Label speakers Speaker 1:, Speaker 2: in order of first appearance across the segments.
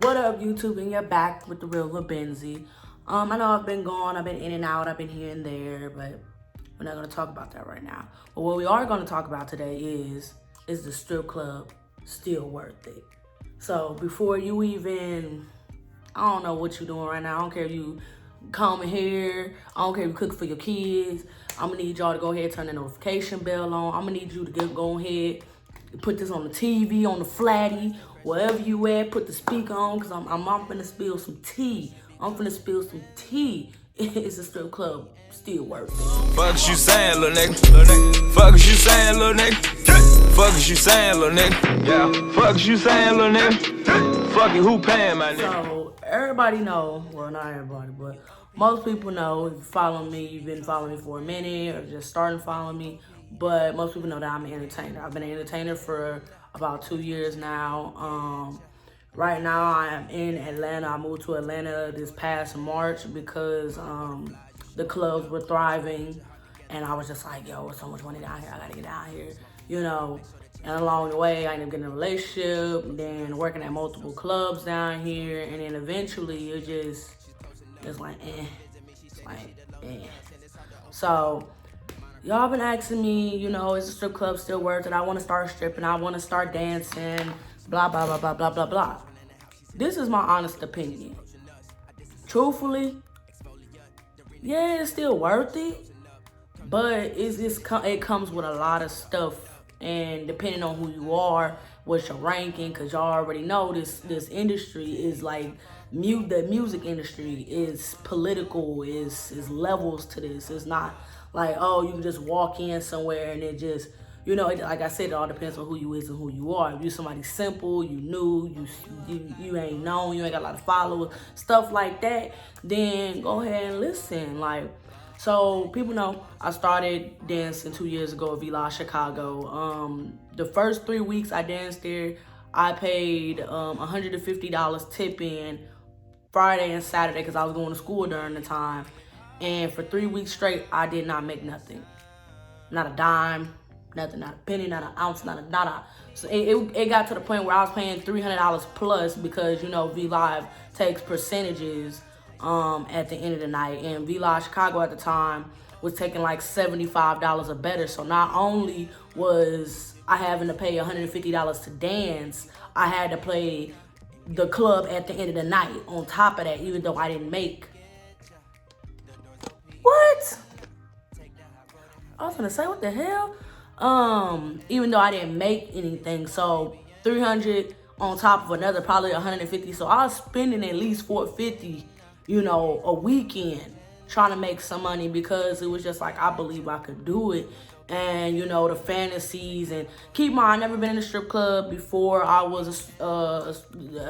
Speaker 1: What up, YouTube? And you're back with the real LulBenzie. I know I've been gone, I've been in and out, I've been here and there, but we're not gonna talk about that right now. But what we are gonna talk about today is the strip club still worth it? So before you even, I don't know what you're doing right now. I don't care if you combing hair, I don't care if you cook for your kids. I'm gonna need y'all to go ahead and turn the notification bell on. I'm gonna need you to go ahead, put this on the TV, on the flatty, wherever you at, put the speaker on, cause I'm finna spill some tea. It's a strip club still worth it.
Speaker 2: Fuck is you saying, little nigga? Fuck is you saying, little nigga? Fuck is you saying, little nigga? Yeah. Fuck is you saying, little nigga? Fuck it, who paying my nigga?
Speaker 1: So everybody know, well not everybody, but most people know, if you follow me, you've been following me for a minute or just starting following me, but most people know that I'm an entertainer. I've been an entertainer for about 2 years now. Right now I am in Atlanta. I moved to Atlanta this past March because the clubs were thriving and I was just like, yo, there's so much money down here, I gotta get down here, you know. And along the way, I ended up getting a relationship, and then working at multiple clubs down here, and then eventually it's like, So, y'all been asking me, you know, is the strip club still worth it? I want to start stripping, I want to start dancing, blah, blah, blah, blah, blah, blah, blah. This is my honest opinion. Truthfully, yeah, it's still worth it, but it comes with a lot of stuff. And depending on who you are, what's your ranking, because y'all already know this industry is like, the music industry is political, is levels to this. It's not like, oh, you can just walk in somewhere and it just, you know, like I said, it all depends on who you is and who you are. If you're somebody simple, you new, you ain't known, you ain't got a lot of followers, stuff like that, then go ahead and listen. Like, so people know I started dancing 2 years ago at realest, Chicago. The first 3 weeks I danced there, I paid $150 tip in Friday and Saturday because I was going to school during the time. And for 3 weeks straight, I did not make nothing. Not a dime, nothing, not a penny, not an ounce, not a. So it got to the point where I was paying $300 plus because, you know, V-Live takes percentages at the end of the night, and realest Chicago at the time was taking like $75 or better. So not only was I having to pay $150 to dance, I had to play the club at the end of the night on top of that, even though I didn't make what? I was gonna say, what the hell? Even though I didn't make anything, so 300 on top of another probably 150. So I was spending at least $450, you know, a weekend trying to make some money because it was just like, I believe I could do it. And, you know, the fantasies, and keep in mind, I've never been in a strip club before I was an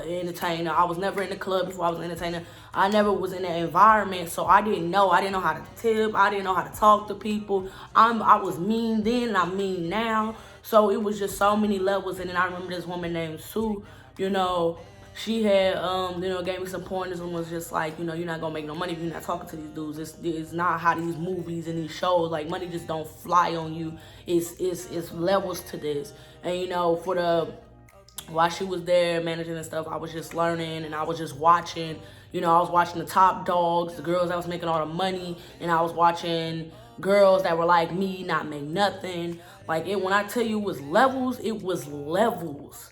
Speaker 1: entertainer. I was never in the club before I was an entertainer. I never was in that environment, so I didn't know how to tip. I didn't know how to talk to people. I was mean then and I'm mean now. So it was just so many levels. And then I remember this woman named Sue, you know, she had, you know, gave me some pointers and was just like, you know, you're not gonna make no money if you're not talking to these dudes. It's not how these movies and these shows, like, money just don't fly on you. It's levels to this. And, you know, while she was there managing and stuff, I was just learning and I was just watching. You know, I was watching the top dogs, the girls that was making all the money, and I was watching girls that were like me, not make nothing. Like, when I tell you it was levels.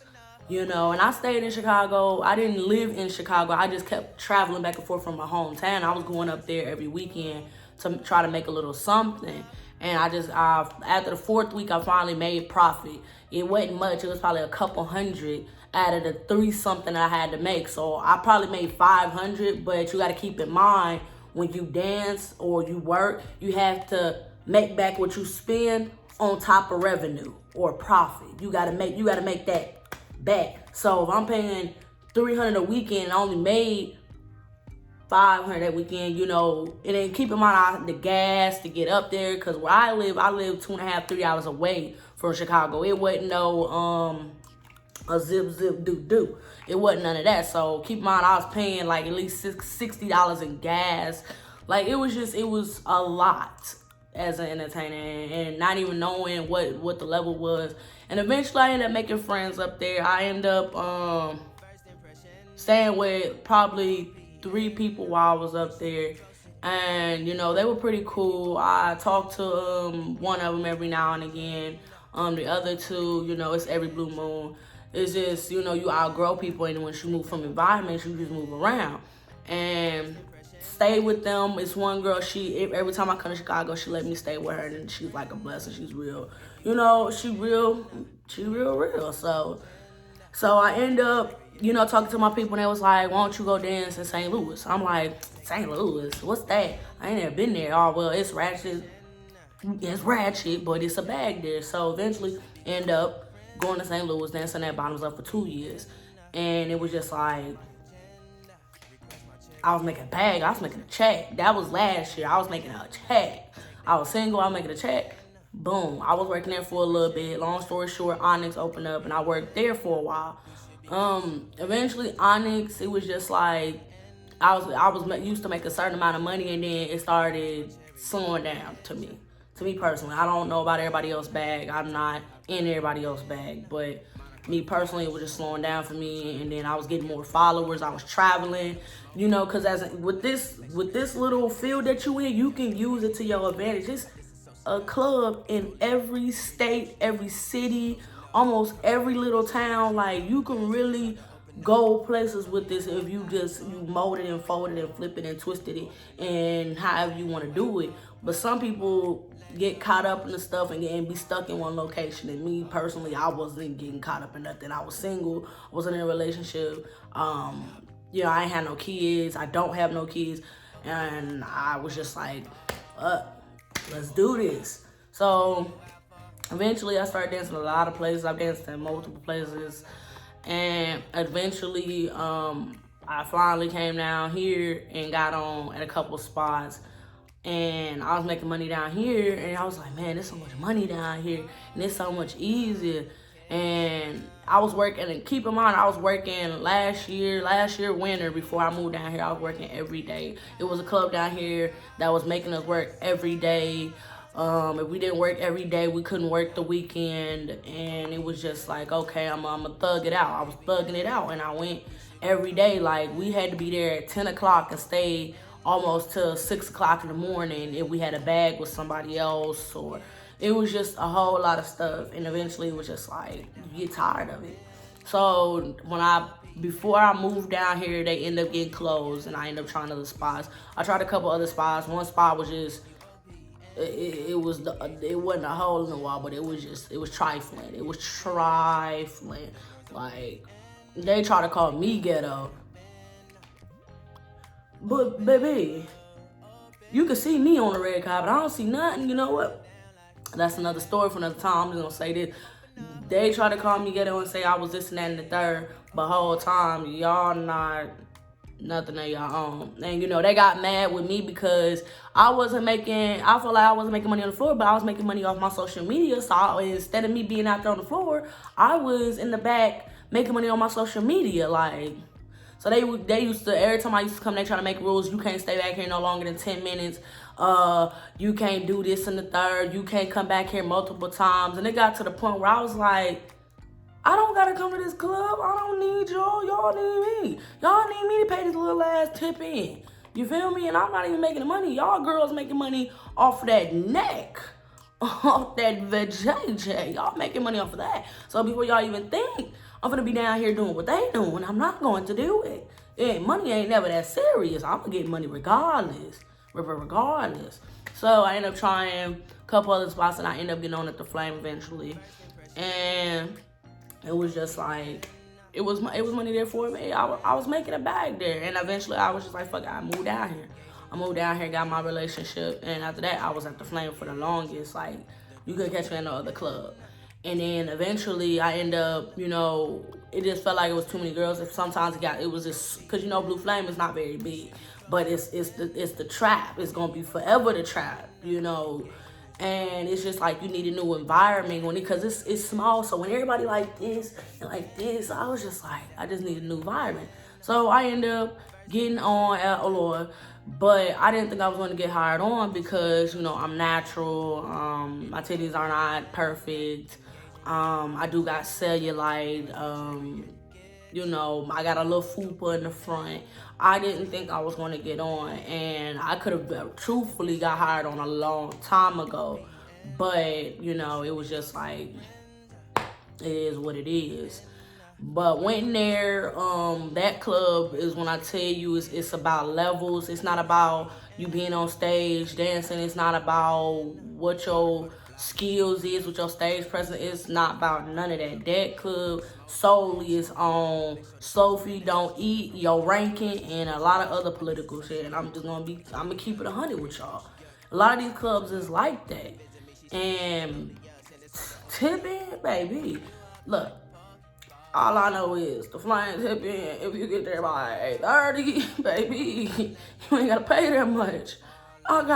Speaker 1: You know, and I stayed in Chicago. I didn't live in Chicago. I just kept traveling back and forth from my hometown. I was going up there every weekend to try to make a little something. And after the 4th week, I finally made profit. It wasn't much. It was probably a couple hundred out of the 3-something I had to make. So I probably made 500, but you got to keep in mind, when you dance or you work, you have to make back what you spend on top of revenue or profit. You got to make that back. So if I'm paying $300 a weekend and I only made $500 that weekend, you know, and then keep in mind the gas to get up there, because where I live 2.5, 3 hours away from Chicago. It wasn't no a zip do. It wasn't none of that. So keep in mind, I was paying like at least $60 in gas. Like, it was a lot as an entertainer, and not even knowing what the level was. And eventually I ended up making friends up there. I ended up staying with probably 3 people while I was up there. And, you know, they were pretty cool. I talked to one of them every now and again. The other 2, you know, it's every blue moon. It's just, you know, you outgrow people, and once you move from environments, you just move around. And stay with them. It's one girl, every time I come to Chicago, she let me stay with her, and she's like a blessing. She's real. You know, she real. So I end up, you know, talking to my people, and they was like, why don't you go dance in St. Louis? I'm like, St. Louis? What's that? I ain't never been there. Oh, well, it's ratchet. It's ratchet, but it's a bag there. So eventually end up going to St. Louis, dancing at Bottoms Up for 2 years. And it was just like, I was making a bag. I was making a check. That was last year. I was making a check. I was single. I was making a check. Boom. I was working there for a little bit. Long story short, Onyx opened up, and I worked there for a while. Eventually, Onyx, it was just like, I was used to make a certain amount of money, and then it started slowing down to me. To me personally, I don't know about everybody else's bag. I'm not in everybody else's bag, but me personally, it was just slowing down for me. And then I was getting more followers. I was traveling, you know, because with this little field that you in, you can use it to your advantage. It's a club in every state, every city, almost every little town. Like, you can really go places with this if you mold it and fold it and flip it and twisted it and however you want to do it. But some people get caught up in the stuff and be stuck in one location. And me personally, I wasn't getting caught up in nothing. I was single, I wasn't in a relationship. You know, I ain't had no kids. I don't have no kids. And I was just like, let's do this. So eventually I started dancing a lot of places. I've danced in multiple places. And eventually, I finally came down here and got on at a couple spots. And I was making money down here, and I was like, man, there's so much money down here, and it's so much easier. And I was working, and keep in mind, I was working last year winter, before I moved down here. I was working every day. It was a club down here that was making us work every day. If we didn't work every day, we couldn't work the weekend. And it was just like, okay, I'm gonna thug it out. I was thugging it out, and I went every day. Like, we had to be there at 10 o'clock and stay almost till 6 o'clock in the morning if we had a bag with somebody else, or it was just a whole lot of stuff. And eventually it was just like, you get tired of it. So before I moved down here, they ended up getting closed, and I ended up trying other spots. I tried a couple other spots. One spot was just, it wasn't a hole in the wall, but it was trifling. It was trifling. Like, they try to call me ghetto. But, baby, you can see me on the red carpet. I don't see nothing. You know what? That's another story for another time. I'm just going to say this. They try to call me ghetto and say I was this and that and the third. But the whole time, y'all not nothing of your own. And, you know, they got mad with me because I feel like I wasn't making money on the floor, but I was making money off my social media. So instead of me being out there on the floor, I was in the back making money on my social media. Like, so they used to, every time I used to come, they try to make rules. You can't stay back here no longer than 10 minutes. You can't do this and the third. You can't come back here multiple times. And it got to the point where I was like, I don't gotta come to this club. I don't need y'all. Y'all need me. Y'all need me to pay this little ass tip in. You feel me? And I'm not even making the money. Y'all girls making money off of that neck. Off that vajayjay. Y'all making money off of that. So before y'all even think I'm gonna be down here doing what they doing, I'm not going to do it. Money ain't never that serious. I'm gonna get money regardless. Regardless. So I ended up trying a couple other spots, and I ended up getting on at the Flame eventually. And it was just like, it was money there for me. I was making a bag there. And eventually I was just like, fuck it, I moved down here. Got my relationship. And after that, I was at the Flame for the longest. Like, you couldn't catch me at no other club. And then eventually I end up, you know, it just felt like it was too many girls. Sometimes it was just, because, you know, Blue Flame is not very big. But it's the trap. It's going to be forever the trap, you know. And it's just like, you need a new environment because it's small. So when everybody like this and like this, I was just like, I just need a new environment. So I ended up getting on at Allure, but I didn't think I was going to get hired on because, you know, I'm natural. My titties are not perfect. I do got cellulite. You know, I got a little fupa in the front. I didn't think I was going to get on, and I could have truthfully got hired on a long time ago. But, you know, it was just like, it is what it is. But went there, that club is when I tell you it's about levels. It's not about you being on stage dancing. It's not about what your skills is, what your stage presence. It's not about none of that. That club solely is on Sophie Don't Eat, your ranking, and a lot of other political shit. And I'm gonna keep it 100 with y'all. A lot of these clubs is like that. And tipping, baby, look. All I know is the flying tip in, if you get there by 8:30, baby, you ain't gotta pay that much. I'm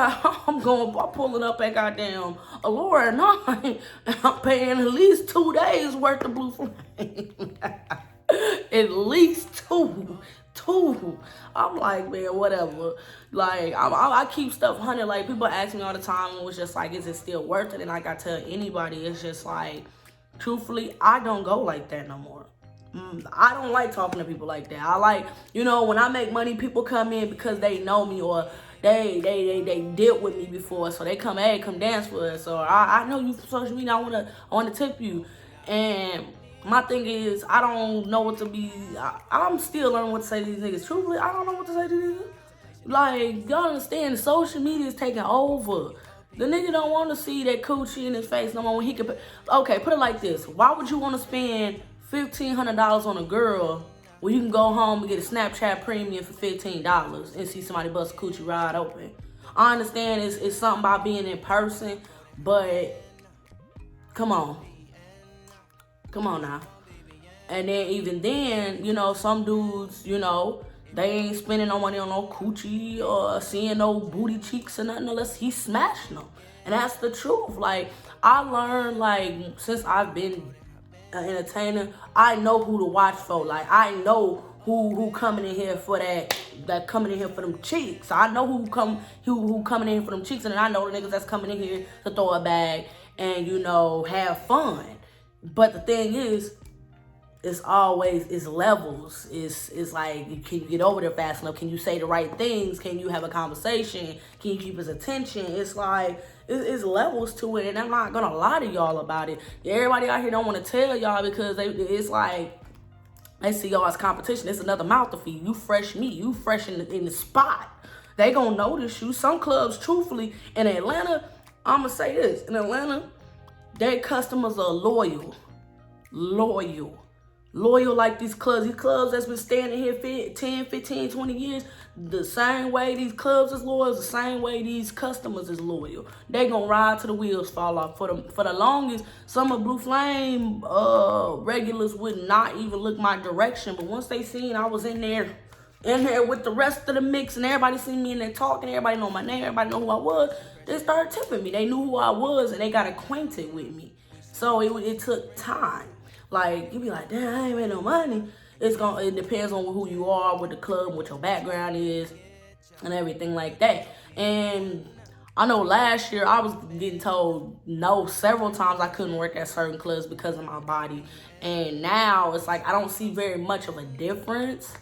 Speaker 1: pulling up at goddamn Allure at 9, and I'm paying at least 2 days worth of Blue Flame. At least two. I'm like, man, whatever. Like, I keep stuff 100. Like, people ask me all the time, and it was just like, is it still worth it? And like I tell anybody, it's just like, truthfully, I don't go like that no more. I don't like talking to people like that. I like, you know, when I make money, people come in because they know me or they dealt with me before, so they come, hey, come dance with us, or I know you from social media, I wanna tip you. And my thing is, I don't know what to be. I'm still learning what to say to these niggas. Truthfully, I don't know what to say to these niggas. Like, y'all understand, social media is taking over. The nigga don't want to see that coochie in his face no more when he can. Okay, put it like this. Why would you want to spend $1,500 on a girl when you can go home and get a Snapchat premium for $15 and see somebody bust a coochie wide open? I understand it's something about being in person, but come on. Come on now. And then even then, you know, some dudes, you know, they ain't spending no money on no coochie or seeing no booty cheeks or nothing unless he's smashing them. And that's the truth. Like, I learned, like, since I've been an entertainer, I know who to watch for. Like, I know who coming in here for that coming in here for them cheeks. I know who coming in for them cheeks, and then I know the niggas that's coming in here to throw a bag and, you know, have fun. But the thing is, it's levels. It's like, can you get over there fast enough? Can you say the right things? Can you have a conversation? Can you keep his attention? It's like, it's levels to it, and I'm not gonna lie to y'all about it. Everybody out here don't want to tell y'all because it's like, they see y'all as competition. It's another mouth to feed. You fresh meat. You fresh in the spot. They gonna notice you. Some clubs, truthfully, in Atlanta, I'm gonna say this. In Atlanta, their customers are loyal like these clubs that's been standing here for 10, 15, 20 years. The same way these clubs is loyal is the same way these customers is loyal. They gonna ride till the wheels fall off. For the longest, some of Blue Flame regulars would not even look my direction, but once they seen I was in there with the rest of the mix, and everybody seen me in there talking, everybody know my name, everybody know who I was, they started tipping me. They knew who I was, and they got acquainted with me. So it took time. Like, you be like, damn, I ain't made no money. It depends on who you are, what the club, what your background is, and everything like that. And I know last year I was getting told no several times. I couldn't work at certain clubs because of my body. And now it's like I don't see very much of a difference.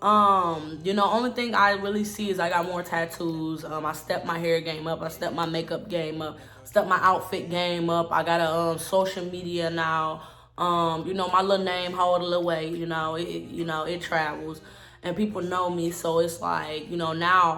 Speaker 1: You know, only thing I really see is I got more tattoos. I stepped my hair game up. I stepped my makeup game up. Stepped my outfit game up. I got a social media now. You know, my little name hold a little weight. You know, it travels, and people know me. So it's like, you know, now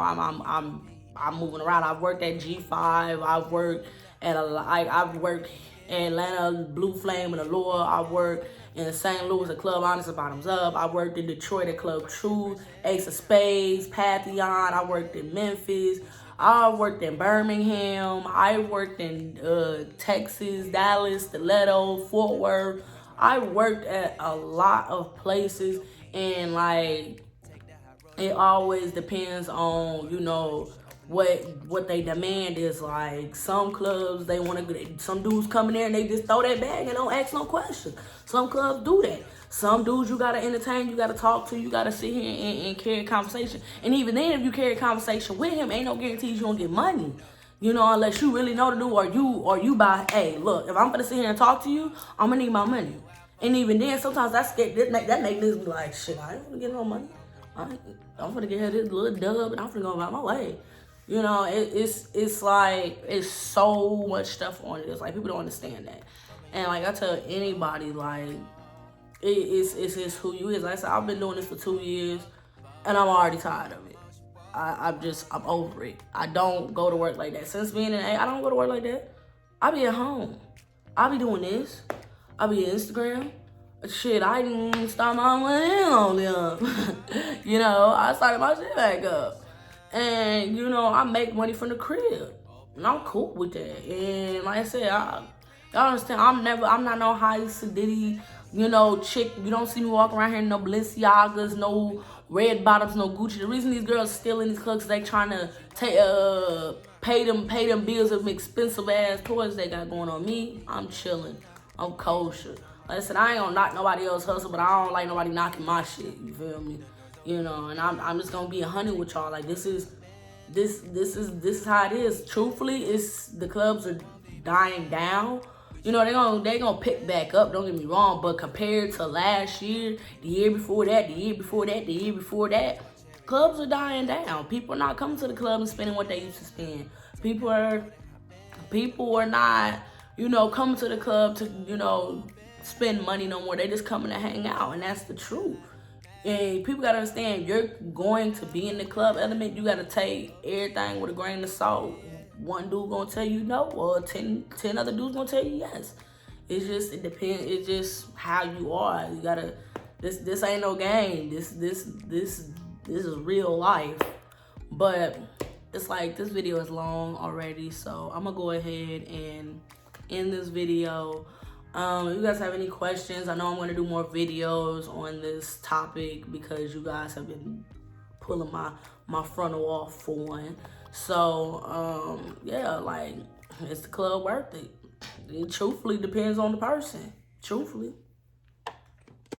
Speaker 1: I'm moving around. I've worked at G5. I've worked at I've worked in Atlanta, Blue Flame and Allure. I've worked in St. Louis at Club Honest and Bottoms Up. I worked in Detroit at Club Truth, Ace of Spades, Pantheon. I worked in Memphis. I worked in Birmingham. I worked in Texas, Dallas, Stiletto, Fort Worth. I worked at a lot of places, and like, it always depends on, you know, what they demand is. Like, some clubs, some dudes come in there and they just throw that bag and don't ask no questions. Some clubs do that. Some dudes you gotta entertain, you gotta talk to, you gotta sit here and carry a conversation. And even then, if you carry a conversation with him, ain't no guarantees you gonna get money. You know, unless you really know the dude, or you buy, hey, look, if I'm gonna sit here and talk to you, I'm gonna need my money. And even then, sometimes that make niggas be like, shit, I ain't gonna get no money. I'm gonna get her this little dub and I'm gonna go about my way. You know, it's like, it's so much stuff on it. It's like, people don't understand that. And like I tell anybody, like, it's just who you is. Like I said, I've been doing this for 2 years and I'm already tired of it. I'm over it. I don't go to work like that. Since being in A, I don't go to work like that. I be at home. I be doing this. I be on Instagram. Shit, I didn't start my own on them. You know, I started my shit back up. And, you know, I make money from the crib. And I'm cool with that. And like I said, y'all understand, I'm not no high sedity, you know, chick. You don't see me walking around here in no Balenciagas, no red bottoms, no Gucci. The reason these girls still in these clubs is they trying to pay them bills of expensive ass toys they got going on. Me, I'm chilling. I'm kosher. Like I said, I ain't gonna knock nobody else hustle, but I don't like nobody knocking my shit. You feel me? You know, and I'm just gonna be 100 with y'all. Like this is how it is. Truthfully, the clubs are dying down. You know, they gonna pick back up, don't get me wrong, but compared to last year, the year before that, the year before that, the year before that, clubs are dying down. People are not coming to the club and spending what they used to spend. People are not, you know, coming to the club to, you know, spend money no more. They just coming to hang out, and that's the truth. And people gotta understand, you're going to be in the club element, you gotta take everything with a grain of salt. One dude gonna tell you no, or 10 other dudes gonna tell you yes. It depends. It's just how you are. You gotta. This ain't no game. This is real life. But it's like, this video is long already, so I'm gonna go ahead and end this video. If you guys have any questions, I know I'm gonna do more videos on this topic because you guys have been pulling my frontal off for one. So, yeah, like, is the club worth it? It truthfully depends on the person. Truthfully.